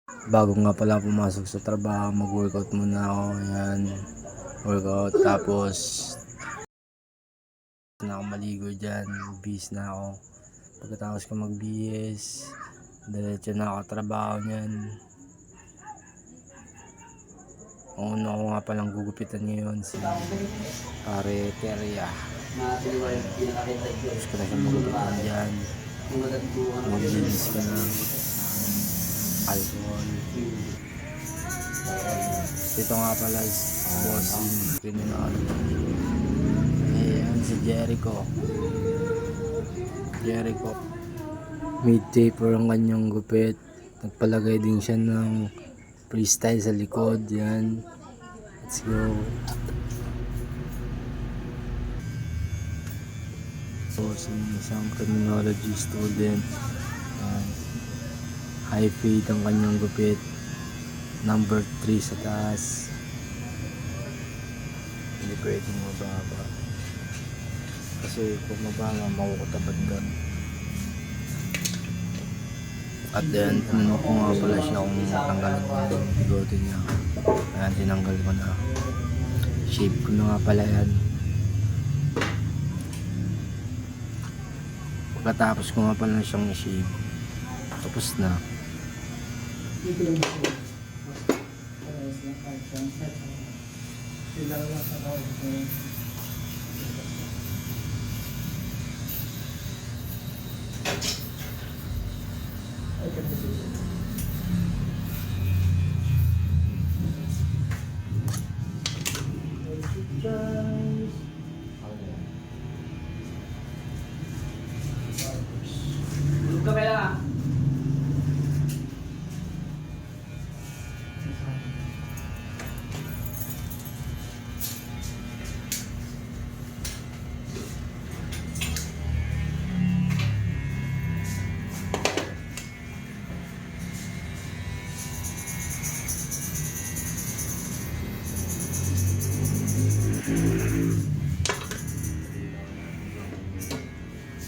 Bago nga pala pumasok sa trabaho, mag-workout muna ako. Yan, workout. Tapos, na ako maligo dyan. Bis na ako. Pagkatapos ko mag-BS, diretso na ako trabaho niyan. Ang una ko nga palang gugupitan ngayon si Pare Teria. Tapos ko na siya magupitan dyan. Maglinis ko na alcohol. Ito nga pala is bossing criminal. Ayan si Jericho. Mid taper ang kanyang gupit. Nagpalagay din siya ng freestyle sa likod. Yan. Let's go. Bossing, isang criminology student. High fade ang kanyang gupit. Number 3 sa taas. Hindi pwedeng mababa. Kasi kung mababa, makukutabad ka. At then, tinanong ko nga pala siya kung tanggalin ko yung bigote niya. Ayan, tinanggal ko na. Shape ko na nga pala yan. Pagkatapos ko nga pala siyang i-shape. Tapos na.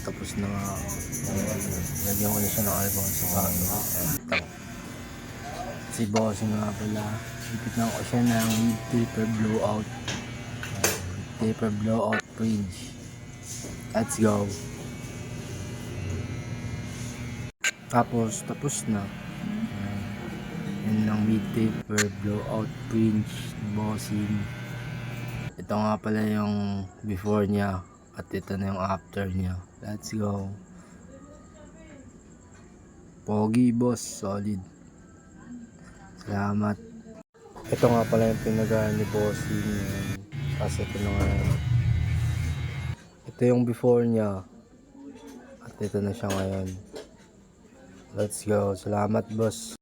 Tapos na nga, lagyan ko na siya ng alcohol sa bago. Si boss nga pala, ipit na ko siya ng taper blowout. Taper blowout fringe. Let's go. Tapos na. Yun lang, mid taper blowout fringe bossing. Ito nga pala yung before niya at ito na yung after niya. Let's go. Pogi boss, solid. Salamat. Ito nga pala yung pinagawa ni bossing. Kasi ito na nga. Ito yung before niya at ito na siya ngayon. Let's go. Salamat boss.